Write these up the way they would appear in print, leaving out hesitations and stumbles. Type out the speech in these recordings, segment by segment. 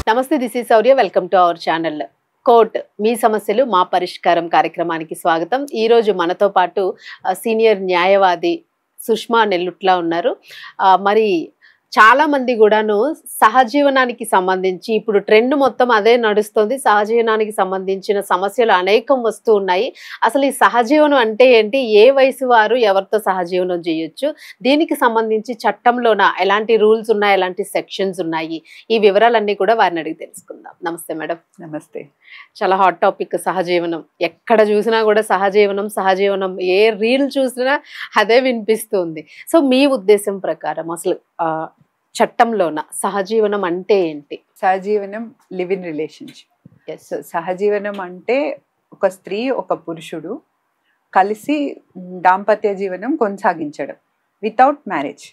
నమస్తే, this is Shaurya. Welcome to our channel. Court మీ సమస్యలు మా పరిష్కారం కార్యక్రమానికి స్వాగతం. ఈరోజు మనతో పాటు సీనియర్ న్యాయవాది సుష్మా నెల్లుట్ల ఉన్నారు. మరి చాలా మంది కూడాను సహజీవనానికి సంబంధించి ఇప్పుడు ట్రెండ్ మొత్తం అదే నడుస్తుంది. సహజీవనానికి సంబంధించిన సమస్యలు అనేకం వస్తూ ఉన్నాయి. అసలు ఈ సహజీవనం అంటే ఏంటి, ఏ వయసు వారు ఎవరితో సహజీవనం చేయొచ్చు, దీనికి సంబంధించి చట్టంలోన ఎలాంటి రూల్స్ ఉన్నాయి, ఎలాంటి సెక్షన్స్ ఉన్నాయి, ఈ వివరాలన్నీ కూడా వారిని అడిగి తెలుసుకుందాం. నమస్తే మేడం. నమస్తే. చాలా హాట్ టాపిక్ సహజీవనం. ఎక్కడ చూసినా కూడా సహజీవనం సహజీవనం, ఏ రీల్ చూసినా అదే వినిపిస్తుంది. సో మీ ఉద్దేశం ప్రకారం అసలు చట్టంలోన సహజీవనం అంటే ఏంటి? సహజీవనం లివ్ ఇన్ రిలేషన్షిప్. సహజీవనం అంటే ఒక స్త్రీ ఒక పురుషుడు కలిసి దాంపత్య జీవనం కొనసాగించడం వితౌట్ మ్యారేజ్,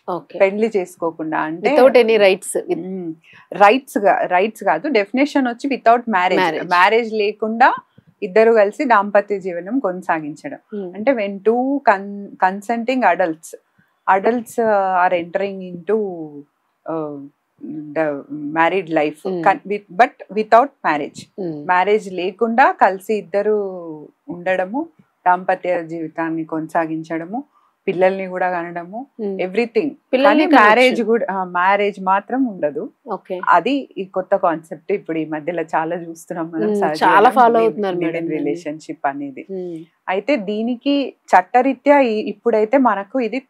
పెళ్లి చేసుకోకుండా. అంటే వితౌట్ ఎనీ రైట్స్. రైట్స్ కాదు, డెఫినేషన్ వచ్చి వితౌట్ మ్యారేజ్. మ్యారేజ్ లేకుండా ఇద్దరు కలిసి దాంపత్య జీవనం కొనసాగించడం. అంటే when two consenting adults are entering into the married life, but without marriage లేకుండా కలిసి ఇద్దరు ఉండడము, దాంపత్య జీవితాన్ని కొనసాగించడము, పిల్లల్ని కూడా కనడము, ఎవ్రీథింగ్. మ్యారేజ్ మాత్రం ఉండదు. అది ఈ కొత్త కాన్సెప్ట్ ఇప్పుడు ఈ మధ్యలో చాలా చూస్తున్నాం మనం, చాలా ఫాలో అవుతున్నారు రిలేషన్షిప్ అనేది. అయితే దీనికి చట్టరీత్యా ఇప్పుడైతే మనకు ఇది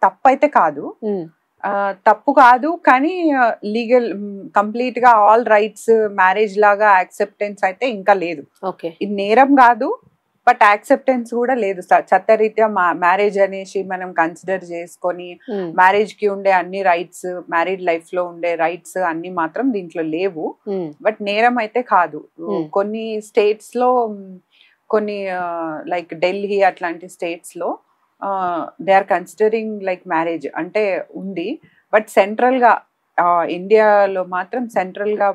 తప్పు కాదు, కానీ లీగల్ కంప్లీట్ గా ఆల్ రైట్స్ మ్యారేజ్ లాగా యాక్సెప్టెన్స్ అయితే ఇంకా లేదు. ఇది నేరం కాదు, బట్ యాక్సెప్టెన్స్ కూడా లేదు. చట్టరీత్యా మ్యారేజ్ అనేసి మనం కన్సిడర్ చేసుకొని మ్యారేజ్ కి ఉండే అన్ని రైట్స్, మ్యారీడ్ లైఫ్ లో ఉండే రైట్స్ అన్ని మాత్రం దీంట్లో లేవు. బట్ నేరం అయితే కాదు. కొన్ని స్టేట్స్ లో, కొన్ని లైక్ ఢిల్లీ అట్లాంటి స్టేట్స్ లో they are considering like marriage అంటే ఉంది. బట్ సెంట్రల్ గా ఇండియాలో మాత్రం సెంట్రల్ గా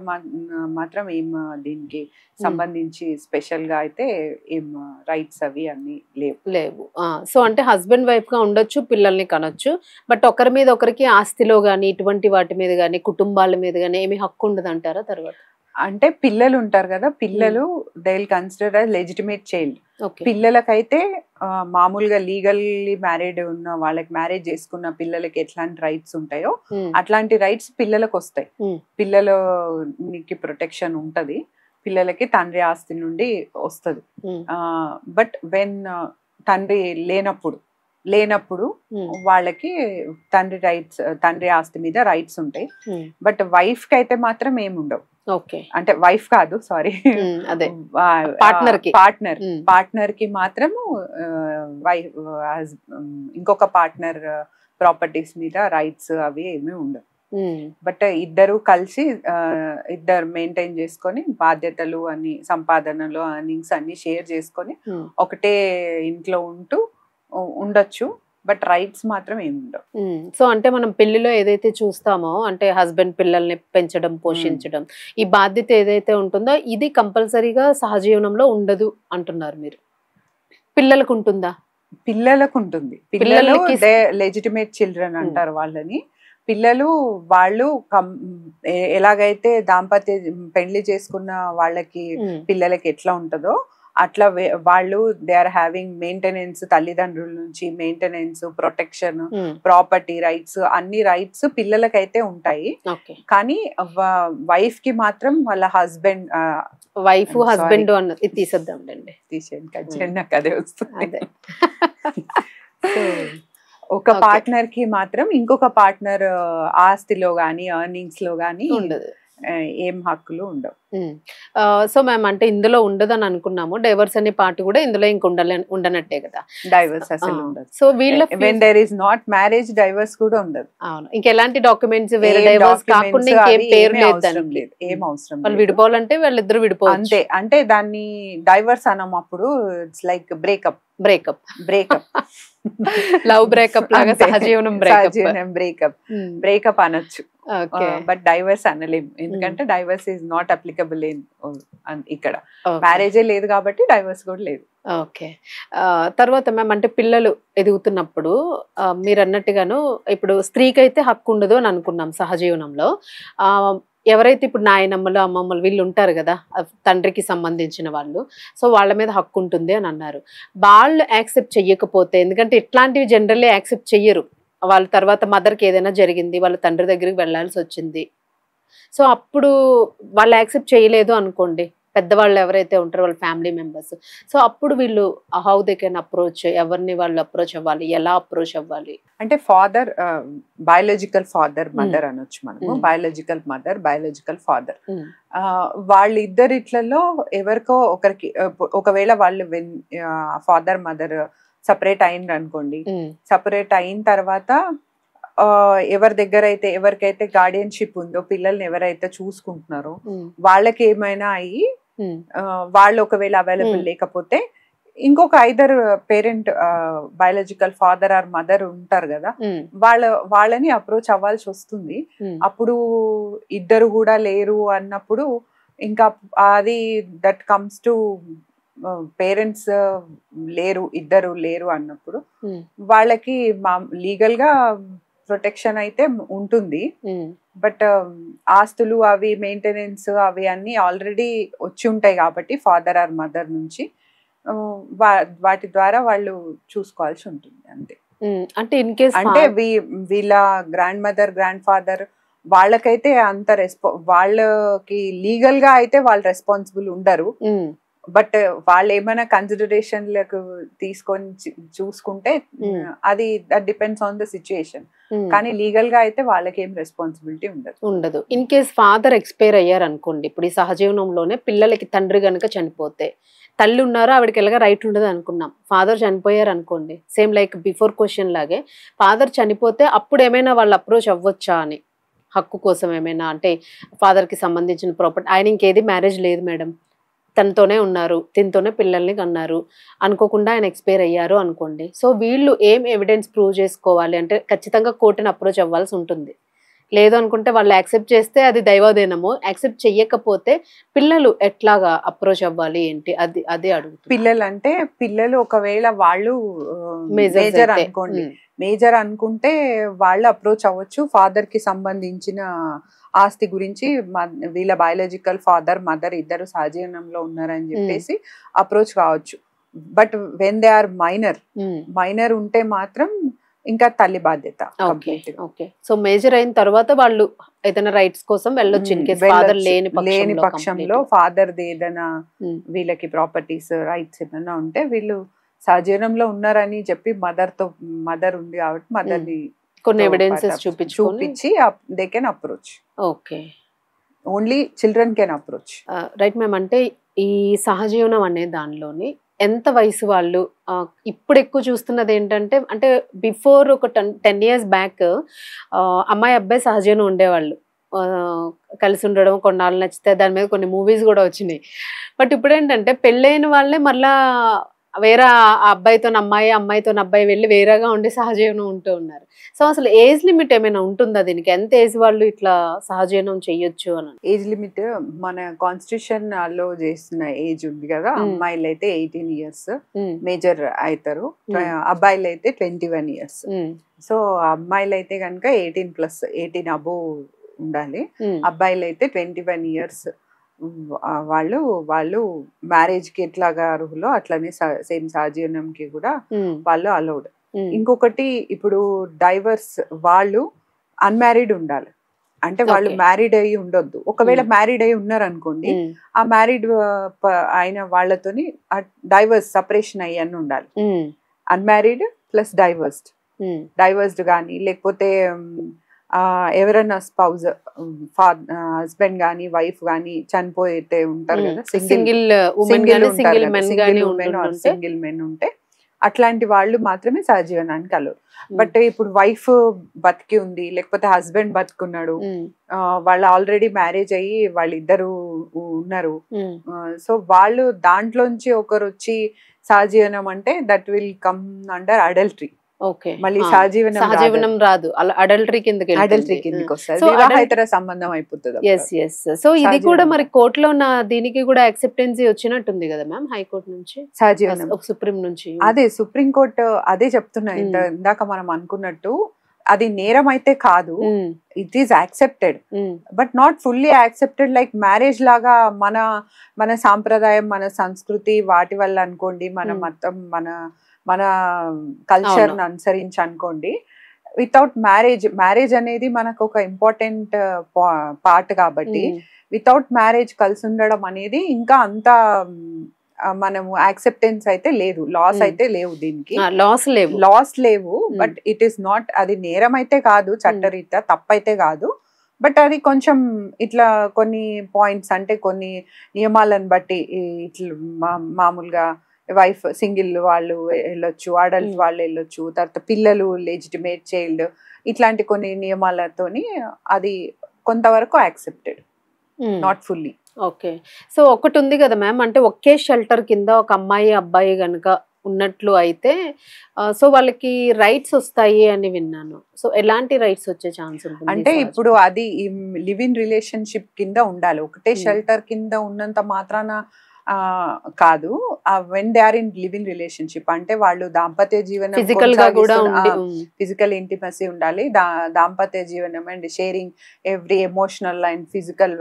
మాత్రం ఏం దీనికి సంబంధించి స్పెషల్ గా అయితే ఏం రైట్స్ అవి అన్ని లేవు. సో అంటే హస్బెండ్ వైఫ్ గా ఉండొచ్చు, పిల్లల్ని కనొచ్చు, బట్ ఒకరి మీద ఒకరికి ఆస్తిలో గానీ ఇటువంటి వాటి మీద గానీ కుటుంబాల మీద గానీ ఏమి హక్కు ఉండదు అంటారా? తర్వాత అంటే పిల్లలు ఉంటారు కదా, పిల్లలు they will consider as legitimate child. పిల్లలకైతే మామూలుగా లీగల్లీ మ్యారీడ్ ఉన్న వాళ్ళకి, మ్యారేజ్ చేసుకున్న పిల్లలకి ఎట్లాంటి రైట్స్ ఉంటాయో అట్లాంటి రైట్స్ పిల్లలకు వస్తాయి. పిల్లలకి ప్రొటెక్షన్ ఉంటది, పిల్లలకి తండ్రి ఆస్తి నుండి వస్తుంది. బట్ వెన్ తండ్రి లేనప్పుడు వాళ్ళకి తండ్రి ఆస్తి మీద రైట్స్ ఉంటాయి. బట్ వైఫ్ కి అయితే మాత్రం ఏముండవు. అంటే వైఫ్ కాదు, సారీ, పార్ట్నర్ కి మాత్రము ఇంకొక పార్ట్నర్ ప్రాపర్టీస్ మీద రైట్స్ అవి ఏమీ ఉండవు. బట్ ఇద్దరు కలిసి ఇద్దరు మెయింటైన్ చేసుకొని బాధ్యతలు అన్ని, సంపాదనలు అర్నింగ్స్ అన్ని షేర్ చేసుకొని ఒకటే ఇంట్లో ఉండొచ్చు. బట్ రైట్స్ మాత్రం ఏమి ఉండవు. సో అంటే మనం పెళ్లిలో ఏదైతే చూస్తామో, అంటే హస్బెండ్ పిల్లల్ని పెంచడం, పోషించడం, ఈ బాధ్యత ఏదైతే ఉంటుందో ఇది కంపల్సరీగా సహజీవనంలో ఉండదు అంటున్నారు మీరు. పిల్లలకు ఉంటుందా? పిల్లలకు ఉంటుంది. పిల్లలు లెజిటిమేట్ చిల్డ్రన్ అంటారు వాళ్ళని. వాళ్ళు ఎలాగైతే దాంపత్య పెళ్లి చేసుకున్న వాళ్ళకి పిల్లలకి ఎట్లా ఉంటుందో అట్లా వాళ్ళు దే ఆర్ హ్యావింగ్ మెయింటెనెన్స్, తల్లిదండ్రుల నుంచి మెయింటెనెన్స్, ప్రొటెక్షన్, ప్రాపర్టీ రైట్స్, అన్ని రైట్స్ పిల్లలకైతే ఉంటాయి. కానీ వైఫ్ కి మాత్రం వాళ్ళ హస్బెండ్ తీసేయండి, నాకు అదే వస్తుంది. ఒక పార్ట్నర్ కి మాత్రం ఇంకొక పార్ట్నర్ ఆస్తిలో గానీ ఎర్నింగ్స్ లో గానీ ఏం హక్కులు ఉండవు. సో మేము అంటే ఇందులో ఉండదని అనుకున్నాము. డైవర్స్ అనే పార్ట్ కూడా ఇందులో ఇంక ఉండనట్టే కదా. డైవర్స్ అసలు ఉండదు. సో వీళ్ళ when there is not marriage, divorce కూడా ఉండదు. అవును, ఇంకెలాంటి డాక్యుమెంట్స్ వేరే డైవర్స్ కాకుండా ఇంకేం పేరు లేదు, ఏం అవసరం. వాళ్ళు విడిపోవాలంటే వాళ్ళిద్దరు విడిపోవాలి అంతే. అంటే దాన్ని డైవర్స్ అన్నప్పుడు it's like breakup love breakup లాగా సహజీవనం బ్రేకప్ అనొచ్చు. బట్ డైవర్స్ అనలేము, ఎందుకంటే డైవర్స్ ఈజ్ నాట్ అప్లికబుల్ ఇక్కడ. మ్యారేజే లేదు కాబట్టి డైవర్స్ కూడా లేదు. ఓకే. తర్వాత మ్యామ్ అంటే పిల్లలు ఎదుగుతున్నప్పుడు మీరు అన్నట్టుగాను ఇప్పుడు స్త్రీకి అయితే హక్కు ఉండదు అని అనుకున్నాం సహజీవనంలో. ఎవరైతే ఇప్పుడు నాయనమ్మలు అమ్మమ్మలు వీళ్ళు ఉంటారు కదా, తండ్రికి సంబంధించిన వాళ్ళు, సో వాళ్ళ మీద హక్కు ఉంటుంది అని అన్నారు. వాళ్ళు యాక్సెప్ట్ చెయ్యకపోతే, ఎందుకంటే ఇట్లాంటివి జనరల్లీ యాక్సెప్ట్ చెయ్యరు, వాళ్ళ తర్వాత మదర్కి ఏదైనా జరిగింది, వాళ్ళ తండ్రి దగ్గరికి వెళ్లాల్సి వచ్చింది, సో అప్పుడు వాళ్ళు యాక్సెప్ట్ చేయలేదు అనుకోండి, పెద్దవాళ్ళు ఎవరైతే ఉంటారో వాళ్ళ ఫ్యామిలీ మెంబర్స్, సో అప్పుడు వీళ్ళు హౌ దే కెన్ అప్రోచ్, ఎవరిని వాళ్ళు అప్రోచ్ అవ్వాలి, ఎలా అప్రోచ్ అవ్వాలి? అంటే ఫాదర్, బయాలజికల్ ఫాదర్ మదర్ అనొచ్చు మనము, బయాలజికల్ మదర్ బయాలజికల్ ఫాదర్, వాళ్ళిద్దరిట్లలో ఎవరికో ఒకరికి, ఒకవేళ వాళ్ళు ఫాదర్ మదర్ సపరేట్ అయిండ్రు అనుకోండి, సపరేట్ అయిన తర్వాత ఎవరి దగ్గర అయితే ఎవరికైతే గార్డియన్షిప్ ఉందో, పిల్లల్ని ఎవరైతే చూసుకుంటున్నారో వాళ్ళకి ఏమైనా అయ్యి వాళ్ళు ఒకవేళ అవైలబుల్ లేకపోతే ఇంకొక either parent, biological father or mother ఉంటారు కదా, వాళ్ళని అప్రోచ్ అవ్వాల్సి వస్తుంది. అప్పుడు ఇద్దరు కూడా లేరు అన్నప్పుడు ఇంకా అది దట్ కమ్స్ టు పేరెంట్స్ లేరు, ఇద్దరు లేరు అన్నప్పుడు వాళ్ళకి లీగల్ గా ప్రొటెక్షన్ అయితే ఉంటుంది. బట్ ఆస్తులు అవి మెయింటెనెన్స్ అవి అన్ని ఆల్రెడీ వచ్చి ఉంటాయి కాబట్టి ఫాదర్ ఆర్ మదర్ నుంచి వాటి ద్వారా వాళ్ళు చూసుకోవాల్సి ఉంటుంది అంతే. అంటే ఇన్ కేస్ అంటే వీళ్ళ గ్రాండ్ మదర్ గ్రాండ్ ఫాదర్ వాళ్ళకైతే అంత వాళ్ళకి లీగల్ గా అయితే వాళ్ళు రెస్పాన్సిబుల్ ఉండరు, బట్ వాళ్ళు ఏమైనా కన్సిడరేషన్లకు తీసుకొని చూసుకుంటే అది that depends on the situation, కానీ లీగల్ గా అయితే వాళ్ళకి ఏం రెస్పాన్సిబిలిటీ ఉండదు. ఇన్ కేస్ ఫాదర్ ఎక్స్పైర్ అయ్యారు అనుకోండి, ఇప్పుడు ఈ సహజీవనంలోనే పిల్లలకి తండ్రి గనుక చనిపోతే, తల్లి ఉన్నారో ఆవిడకి ఎలాగ రైట్ ఉండదు అనుకున్నాం, ఫాదర్ చనిపోయారు అనుకోండి, సేమ్ లైక్ బిఫోర్ క్వశ్చన్ లాగే ఫాదర్ చనిపోతే అప్పుడు ఏమైనా వాళ్ళు అప్రోచ్ అవ్వచ్చా అని, హక్కు కోసం ఏమైనా, అంటే ఫాదర్ కి సంబంధించిన ప్రాపర్టీ, ఆయన ఇంకేది మ్యారేజ్ లేదు మేడం, తనతోనే ఉన్నారు, తినతోనే పిల్లల్ని కన్నారు, అనుకోకుండా ఆయన ఎక్స్పైర్ అయ్యారు అనుకోండి, సో వీళ్ళు ఏం ఎవిడెన్స్ ప్రూవ్ చేసుకోవాలి అంటే ఖచ్చితంగా కోర్టుని అప్రోచ్ అవ్వాల్సి ఉంటుంది. లేదు అనుకుంటే వాళ్ళు యాక్సెప్ట్ చేస్తే అది దైవాధీనము, యాక్సెప్ట్ చెయ్యకపోతే పిల్లలు ఎట్లాగా అప్రోచ్ అవ్వాలి ఏంటి, అదే అడుగుతుంది. పిల్లలు అంటే పిల్లలు ఒకవేళ వాళ్ళు మేజర్ అనుకోండి, మేజర్ అనుకుంటే వాళ్ళు అప్రోచ్ అవ్వచ్చు. ఫాదర్ కి సంబంధించిన ఆస్తి గురించి వీళ్ళ బయాలజికల్ ఫాదర్ మదర్ ఇద్దరు సహజీవనంలో ఉన్నారని చెప్పేసి అప్రోచ్ కావచ్చు. But when they are minor ఉంటే మాత్రం ఇంకా తల్లి బాధ్యత. సో మేజర్ అయిన తర్వాత వాళ్ళు ఏదైనా రైట్స్ కోసం వెళ్ళొచ్చు, ఇన్ కేస్ ఫాదర్ లేని పక్షంలో ఫాదర్ ఏదైనా వీళ్ళకి ప్రాపర్టీస్ రైట్స్ ఏదైనా ఉంటే వీళ్ళు సహజీవనంలో ఉన్నారని చెప్పి మదర్ ఉంది కాబట్టి మదర్ని కొన్ని ఎవిడెన్సెస్ చూపించి they can approach. Okay, only children can approach. Right ma'am. అంటే ఈ సహజీవనం అనే దానిలోని ఎంత వయసు వాళ్ళు, ఇప్పుడు ఎక్కువ చూస్తున్నది ఏంటంటే, అంటే బిఫోర్ ఒక 10 years బ్యాక్ అమ్మాయి అబ్బాయి సహజీవనం ఉండేవాళ్ళు, కలిసి ఉండడం, కొన్నాళ్ళు నచ్చితే దాని మీద కొన్ని మూవీస్ కూడా వచ్చినాయి. బట్ ఇప్పుడు ఏంటంటే పెళ్ళైన వాళ్ళే మళ్ళా వేరే అబ్బాయితో అమ్మాయి అమ్మాయితో అబ్బాయి వెళ్ళి వేరేగా ఉండి సహజీవనం ఉంటూ ఉన్నారు. సో అసలు ఏజ్ లిమిట్ ఏమైనా ఉంటుందా దీనికి, ఎంత ఏజ్ వాళ్ళు ఇట్లా సహజీవనం చెయ్యొచ్చు అని? ఏజ్ లిమిట్ మన కాన్స్టిట్యూషన్ లో చేసిన ఏజ్ ఉంది కదా, అమ్మాయిలు అయితే 18 years మేజర్ అవుతారు, అబ్బాయిలు అయితే 21 years. సో అమ్మాయిలు అయితే కనుక 18 అబోవ్ ఉండాలి, అబ్బాయిలు అయితే 21 years. వాళ్ళు మ్యారేజ్ కి ఎట్లాగా అర్హులో అట్లనే సేమ్ సహజీవనంకి కూడా వాళ్ళు అలౌడ్. ఇంకొకటి ఇప్పుడు డైవర్స్ వాళ్ళు అన్మ్యారీడ్ ఉండాలి, అంటే వాళ్ళు మ్యారీడ్ అయ్యి ఉండొద్దు. ఒకవేళ మ్యారీడ్ అయ్యి ఉన్నారు అనుకోండి, ఆ మ్యారీడ్ అయిన వాళ్ళతోని డైవర్స్ సపరేషన్ అయ్యి అని ఉండాలి. అన్మ్యారీడ్ ప్లస్ డైవర్స్డ్ కానీ, లేకపోతే ఎవరైనా స్పౌజ్ హస్బెండ్ గానీ వైఫ్ గానీ చనిపోయితే ఉంటారు కదా, సింగిల్ మెన్ ఉంటే అట్లాంటి వాళ్ళు మాత్రమే సహజీవనానికి అలౌడ్. బట్ ఇప్పుడు వైఫ్ బతికి ఉంది, లేకపోతే హస్బెండ్ బతుకున్నాడు, వాళ్ళు ఆల్రెడీ మ్యారేజ్ అయ్యి వాళ్ళిద్దరు ఉన్నారు, సో వాళ్ళు దాంట్లోంచి ఒకరు వచ్చి సహజీవనం అంటే that will come under adultery. మళ్ళీ సహజీవనం రాదు, అడల్టరీ కిందకి వస్తుంది, వివాహేతర సంబంధం అయిపోతుంది. సో ఇది కూడా మరి కోర్టులో ఉన్న దీనికి కూడా యాక్సెప్టెన్సీ వచ్చినట్టుంది కదా మ్యామ్, హైకోర్టు నుంచి, సహజీవనం సుప్రీం నుంచి. అదే సుప్రీం కోర్టు అదే చెప్తున్నా, ఇందాక మనం అనుకున్నట్టు అది నేరం అయితే కాదు, it is accepted but not fully accepted. Like marriage లాగా మన మన సాంప్రదాయం, మన సంస్కృతి వాటి వల్ల అనుకోండి, మన మతం, మన మన కల్చర్ ని అనుసరించి అనుకోండి, వితౌట్ మ్యారేజ్ అనేది మనకు ఒక ఇంపార్టెంట్ పార్ట్ కాబట్టి వితౌట్ మ్యారేజ్ కలిసి ఉండడం అనేది ఇంకా అంత మనము యాక్సెప్టెన్స్ అయితే లేదు, లాస్ అయితే లేవు, దీనికి లాస్ లేవు. బట్ ఇట్ ఈస్ నాట్, అది నేరం అయితే కాదు చట్టరీత్యా, తప్పైతే కాదు. బట్ అది కొంచెం ఇట్లా కొన్ని పాయింట్స్ అంటే కొన్ని నియమాలను బట్టి ఇట్లా మామూలుగా వైఫ్ సింగిల్ వాళ్ళు వెళ్ళొచ్చు, అడల్ట్ వాళ్ళు వెళ్ళొచ్చు, తర్వాత పిల్లలు లెజిటిమేట్ చైల్డ్, ఇట్లాంటి కొన్ని నియమాలతోని అది కొంతవరకు accepted, not fully. Okay. So ఒకటి ఉంది కదా మ్యామ్, అంటే ఒకే షెల్టర్ కింద ఒక అమ్మాయి అబ్బాయి గనుక ఉన్నట్లు అయితే సో వాళ్ళకి రైట్స్ వస్తాయి అని విన్నాను. సో ఎలాంటి రైట్స్ వచ్చే ఛాన్స్ ఉంటుంది? అంటే ఇప్పుడు అది లివ్ ఇన్ రిలేషన్షిప్ కింద ఉండాలి, ఒకటే షెల్టర్ కింద ఉన్నంత మాత్రాన కాదు. When they are in live in relationship అంటే వాళ్ళు దాంపత్య జీవనం, ఫిజికల్ ఇంటిమసీ ఉండాలి, దాంపత్య జీవనం and sharing every emotional and physical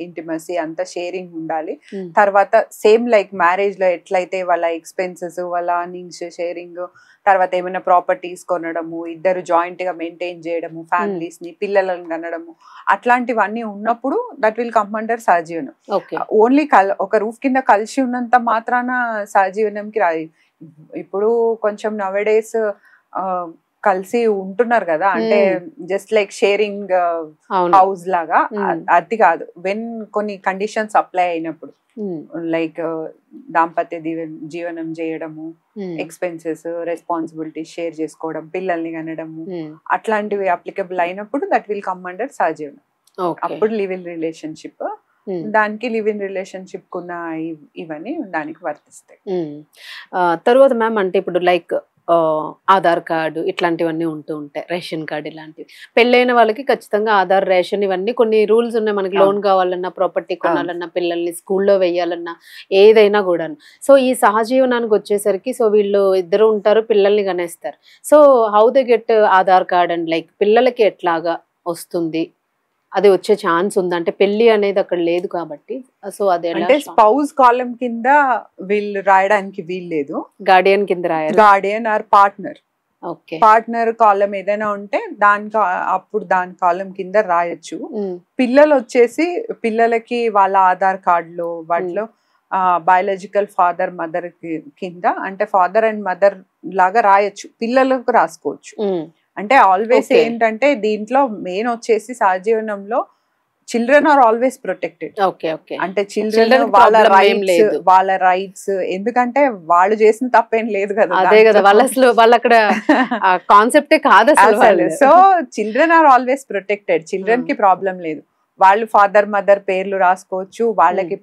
intimacy అంతా షేరింగ్ ఉండాలి. తర్వాత సేమ్ లైక్ మ్యారేజ్ లో ఎట్లయితే వాళ్ళ ఎక్స్పెన్సెస్, వాళ్ళ అర్నింగ్స్ షేరింగ్, తర్వాత ఏమైనా ప్రాపర్టీస్ కొనడము, ఇద్దరు జాయింట్ గా మెయింటైన్ చేయడము, ఫ్యామిలీస్ ని, పిల్లలను కనడము, అట్లాంటివన్నీ ఉన్నప్పుడు దట్ విల్ కమ్ అండర్ సహజీవనం. ఓన్లీ ఒక రూఫ్ కింద కలిసి ఉన్నంత మాత్రాన సహజీవనంకి రాదు. ఇప్పుడు కొంచెం నవడేస్ కలిసి ఉంటున్నారు కదా, అంటే జస్ట్ లైక్ షేరింగ్ హౌస్ లాగా, అది కాదు. వెన్ కొన్ని కండిషన్స్ అప్లై అయినప్పుడు లైక్ దాంపత్య జీవనం చేయడము, ఎక్స్పెన్సెస్, రెస్పాన్సిబిలిటీ షేర్ చేసుకోవడం, పిల్లల్ని కనడము, అట్లాంటివి అప్లికబుల్ అయినప్పుడు దట్ విల్ కమ్ అండర్ సహజీవనం. అప్పుడు లివ్ ఇన్ రిలేషన్షిప్, దానికి లివ్ ఇన్ రిలేషన్షిప్ కున్న ఇవన్నీ దానికి వర్తిస్తాయి. తర్వాత మ్యామ్ అంటే ఇప్పుడు లైక్ ఆధార్ కార్డు ఇట్లాంటివన్నీ ఉంటూ ఉంటాయి, రేషన్ కార్డు ఇలాంటివి. పెళ్ళైన వాళ్ళకి ఖచ్చితంగా ఆధార్, రేషన్ ఇవన్నీ కొన్ని రూల్స్ ఉన్నాయి. మనకి లోన్ కావాలన్నా, ప్రాపర్టీ కొనాలన్నా, పిల్లల్ని స్కూల్లో వెయ్యాలన్నా, ఏదైనా కూడా. సో ఈ సహజీవనానికి వచ్చేసరికి సో వీళ్ళు ఇద్దరు ఉంటారు, పిల్లల్ని కనేస్తారు. So how they get Aadhaar card and like పిల్లలకి ఎట్లాగా వస్తుంది, అది వచ్చే ఛాన్స్ ఉంది అంటే పెళ్లి అనేది అక్కడ లేదు కాబట్టి. సో అదే అంటే స్పౌస్ కాలం కింద వీళ్ళు రాయడానికి వీల్లేదు, గార్డియన్ కింద రాయాలి, గార్డియన్ ఆర్ పార్ట్నర్. పార్ట్నర్ కాలం ఏదైనా ఉంటే అప్పుడు దాని కాలం కింద రాయొచ్చు. పిల్లలు వచ్చేసి పిల్లలకి వాళ్ళ ఆధార్ కార్డులో వాటిలో బయాలజికల్ ఫాదర్ మదర్ కింద అంటే ఫాదర్ అండ్ మదర్ లాగా రాయొచ్చు, పిల్లలకు రాసుకోవచ్చు. అంటే ఆల్వేస్ ఏంటంటే దీంట్లో మెయిన్ వచ్చేసి సహజీవనంలో చిల్డ్రన్ ఆర్ ఆల్వేస్ ప్రొటెక్టెడ్. అంటే చిల్డ్రన్ వాళ్ళ రైట్స్, ఎందుకంటే వాళ్ళు చేసిన తప్పేం లేదు కదా, అదే కదా వాళ్ళు అక్కడ కాన్సెప్టే కాదు అసలు. So children are always protected, children కి ప్రాబ్లం లేదు. వాళ్ళు ఫాదర్ మదర్ పేర్లు రాసుకోవచ్చు, వాళ్ళకి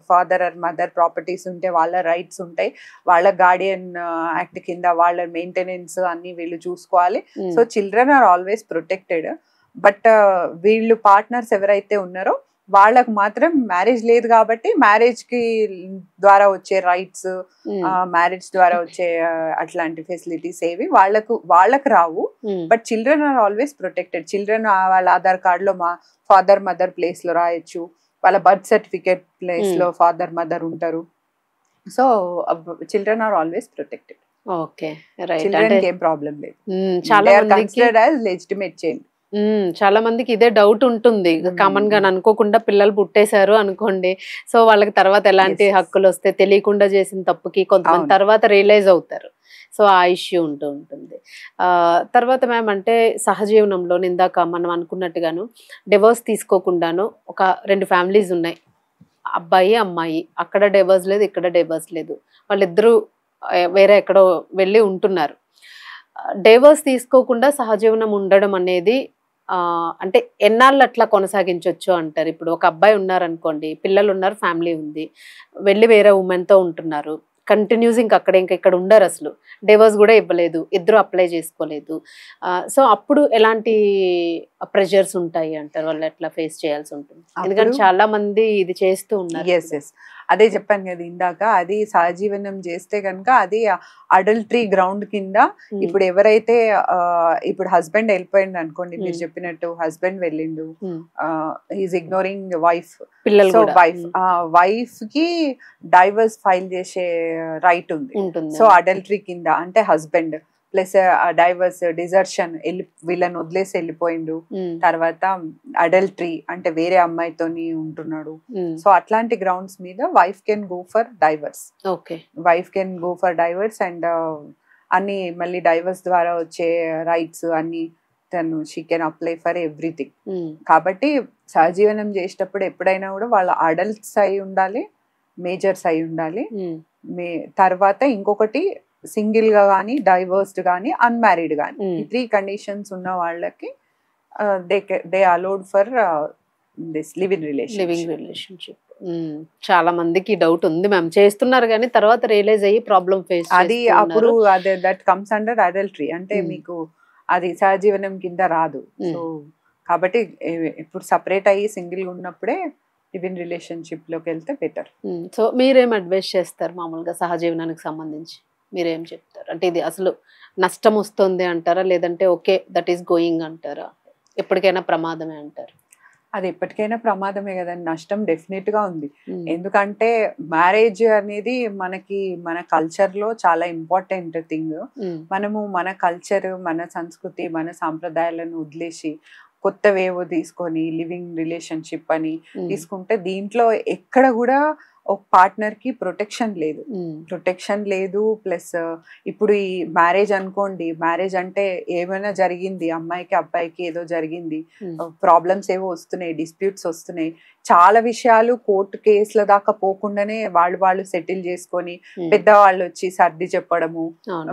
ఫాదర్ ఆర్ మదర్ ప్రాపర్టీస్ ఉంటే వాళ్ళ రైట్స్ ఉంటాయి, వాళ్ళ గార్డియన్ యాక్ట్ కింద వాళ్ళ మెయింటెనెన్స్ అన్ని వీళ్ళు చూసుకోవాలి. So children are always protected. But వీళ్ళు పార్ట్నర్స్ ఎవరైతే ఉన్నారో వాళ్ళకు మాత్రం మ్యారేజ్ లేదు కాబట్టి మ్యారేజ్ కి ద్వారా వచ్చే రైట్స్, మ్యారేజ్ ద్వారా వచ్చే అట్లాంటి ఫెసిలిటీస్ ఏవి వాళ్ళకు రావు. But children are always protected. Children వాళ్ళ ఆధార్ కార్డ్ లో మా ఫాదర్ మదర్ ప్లేస్ లో రాయొచ్చు, వాళ్ళ బర్త్ సర్టిఫికేట్ ప్లేస్ లో ఫాదర్ మదర్ ఉంటారు. So children are always protected. Okay, right. Children కి ఏం ప్రాబ్లం లేదు, చాలా కన్సిడర్డ్ యాజ్ లెజిటిమేట్ చైల్డ్. చాలా మందికి ఇదే డౌట్ ఉంటుంది కామన్ గా. అనుకోకుండా పిల్లలు పుట్టేశారు అనుకోండి, సో వాళ్ళకి తర్వాత ఎలాంటి హక్కులు వస్తే తెలియకుండా చేసిన తప్పుకి కొంతమంది తర్వాత రియలైజ్ అవుతారు. సో ఆ ఇష్యూ ఉంటూ ఉంటుంది. తర్వాత మ్యామ్ అంటే సహజీవనంలో ఇందాక మనం అనుకున్నట్టుగాను డివోర్స్ తీసుకోకుండాను ఒక 2 ఫ్యామిలీస్ ఉన్నాయి, అబ్బాయి అమ్మాయి, అక్కడ డివోర్స్ లేదు, ఇక్కడ డివోర్స్ లేదు, వాళ్ళిద్దరూ వేరే ఎక్కడో వెళ్ళి ఉంటున్నారు. డివోర్స్ తీసుకోకుండా సహజీవనం ఉండడం అనేది అంటే ఎన్నాళ్ళు అట్లా కొనసాగించవచ్చు అంటారు? ఇప్పుడు ఒక అబ్బాయి ఉన్నారనుకోండి, పిల్లలు ఉన్నారు, ఫ్యామిలీ ఉంది, వెళ్ళి వేరే ఉమెన్తో ఉంటున్నారు, కంటిన్యూస్ ఇంకా ఇక్కడ ఉండరు, అసలు డివోర్స్ కూడా ఇవ్వలేదు, ఇద్దరు అప్లై చేసుకోలేదు. సో అప్పుడు ఎలాంటి ప్రెషర్స్ ఉంటాయి అంటారు, వాళ్ళు ఎట్లా ఫేస్ చేయాల్సి ఉంటుంది? ఎందుకంటే చాలా మంది ఇది చేస్తూ ఉన్నారు. అదే చెప్పాను కదా ఇందాక, అది సహజీవనం చేస్తే కనుక అది అడల్టరీ గ్రౌండ్ కింద. ఇప్పుడు ఎవరైతే ఇప్పుడు హస్బెండ్ వెళ్ళిపోయింది అనుకోండి, మీరు చెప్పినట్టు హస్బెండ్ వెళ్ళిండు, is ignoring wife, so wife కి డైవర్స్ ఫైల్ చేసే రైట్ ఉంది. సో అడల్టరీ కింద అంటే హస్బెండ్ ప్లస్ డైవర్స్, డిజర్షన్, వీళ్ళని వదిలేసి వెళ్ళిపోయిండు, తర్వాత అడల్టరీ అంటే వేరే అమ్మాయితోని ఉంటున్నాడు. సో అట్లాంటి గ్రౌండ్స్ మీద wife can go for divorce. Wife can go for divorce and అన్ని మళ్ళీ డైవర్స్ ద్వారా వచ్చే రైట్స్ అన్ని తను she can apply for everything. కాబట్టి సహజీవనం చేసేటప్పుడు ఎప్పుడైనా కూడా వాళ్ళ అడల్ట్స్ అయి ఉండాలి, మేజర్స్ అయి ఉండాలి. తర్వాత ఇంకొకటి సింగిల్ గా కానీ, డైవర్స్డ్ కానీ, అన్మ్యారీడ్ కానీ, ఈ 3 కండిషన్స్ ఉన్న వాళ్ళకి they allowed for this live in relationship. చాలా మందికి డౌట్ ఉంది మ్యామ్, చేస్తున్నారు కానీ తర్వాత రియలైజ్ అయ్యి ప్రాబ్లం ఫేస్ అది అప్పుడు అదే దట్ కమ్స్ అండర్ అడల్టరీ, అంటే మీకు అది సహజీవనం కింద రాదు. సో కాబట్టి ఇప్పుడు సపరేట్ అయ్యి సింగిల్ గా ఉన్నప్పుడే లివ్ ఇన్ రిలేషన్షిప్ లోకి వెళ్తే బెటర్. సో మీరేం అడ్వైస్ చేస్తారు మామూలుగా సహజీవనానికి సంబంధించి? మీరేం చెప్తారు? అంటే ఇది అసలు నష్టం వస్తుంది అంటారా, లేదంటే ఓకే దట్ ఈస్ గోయింగ్ అంటారా, ఎప్పటికైనా ప్రమాదమే అంటారు? అది ఎప్పటికైనా ప్రమాదమే కదండి, నష్టం డెఫినెట్ గా ఉంది. ఎందుకంటే మ్యారేజ్ అనేది మనకి మన కల్చర్ లో చాలా ఇంపార్టెంట్ థింగ్. మనము మన కల్చర్, మన సంస్కృతి, మన సాంప్రదాయాలను వదిలేసి కొత్తవేవో తీసుకొని లివింగ్ రిలేషన్షిప్ అని తీసుకుంటే దీంట్లో ఎక్కడ కూడా ఒక పార్ట్నర్ కి ప్రొటెక్షన్ లేదు. ప్లస్ ఇప్పుడు ఈ మ్యారేజ్ అనుకోండి, మ్యారేజ్ అంటే ఏమైనా జరిగింది, అమ్మాయికి అబ్బాయికి ఏదో జరిగింది, ప్రాబ్లమ్స్ ఏవో వస్తున్నాయి, డిస్ప్యూట్స్ వస్తున్నాయి, చాలా విషయాలు కోర్టు కేసుల దాకా పోకుండానే వాళ్ళు సెటిల్ చేసుకొని పెద్దవాళ్ళు వచ్చి సర్ది చెప్పడము,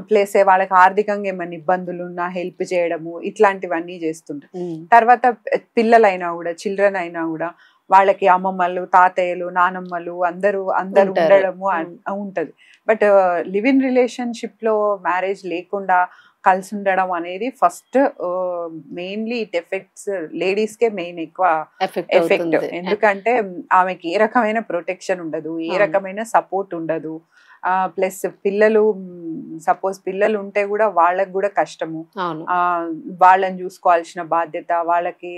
ప్లస్ వాళ్ళకి ఆర్థికంగా ఏమైనా ఇబ్బందులు ఉన్నా హెల్ప్ చేయడము, ఇట్లాంటివన్నీ చేస్తుంటారు. తర్వాత పిల్లలైనా కూడా, చిల్డ్రన్ అయినా కూడా వాళ్ళకి అమ్మమ్మలు, తాతయ్యలు, నానమ్మలు అందరూ ఉండడము ఉంటది. బట్ లివ్ ఇన్ రిలేషన్షిప్ లో మ్యారేజ్ లేకుండా కలిసి ఉండడం అనేది first mainly it effects ladies K main ఎక్కువ ఎఫెక్ట్. ఎందుకంటే ఆమెకి ఏ రకమైన ప్రొటెక్షన్ ఉండదు, ఏ రకమైన సపోర్ట్ ఉండదు. ప్లస్ సపోజ్ పిల్లలు ఉంటే కూడా వాళ్ళకి కూడా కష్టము, వాళ్ళని చూసుకోవాల్సిన బాధ్యత, వాళ్ళకి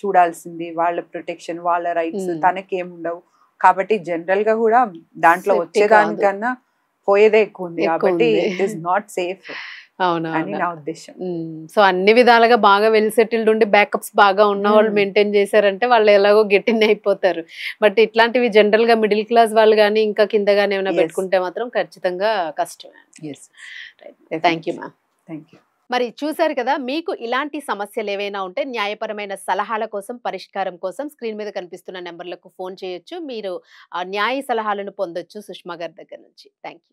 చూడాల్సింది, వాళ్ళ ప్రొటెక్షన్, వాళ్ళ రైట్స్ తనకేముండవు. కాబట్టి జనరల్ గా కూడా దాంట్లో వచ్చేదానికన్నా పోయేదే ఎక్కువ ఉంది. కాబట్టి ఇట్ ఈస్ నాట్ సేఫ్ అని నా ఉద్దేశం. సో అన్ని విధాలుగా బాగా వెల్ సెటిల్డ్ ఉండి బ్యాకప్స్ బాగా ఉన్న వాళ్ళు మెయింటైన్ చేశారంటే వాళ్ళు ఎలాగో గెట్టిన్ అయిపోతారు. బట్ ఇట్లాంటివి జనరల్ గా మిడిల్ క్లాస్ వాళ్ళు కానీ ఇంకా కింద గానీ ఏమైనా పెట్టుకుంటే మాత్రం ఖచ్చితంగా కష్టమే. Thank you ma'am. Thank you. మరి చూసారు కదా, మీకు ఇలాంటి సమస్యలు ఏవైనా ఉంటే న్యాయపరమైన సలహాల కోసం, పరిష్కారం కోసం స్క్రీన్ మీద కనిపిస్తున్న నెంబర్లకు ఫోన్ చేయొచ్చు. మీరు న్యాయ సలహాలను పొందొచ్చు సుష్మా గారి దగ్గర నుంచి. Thank you.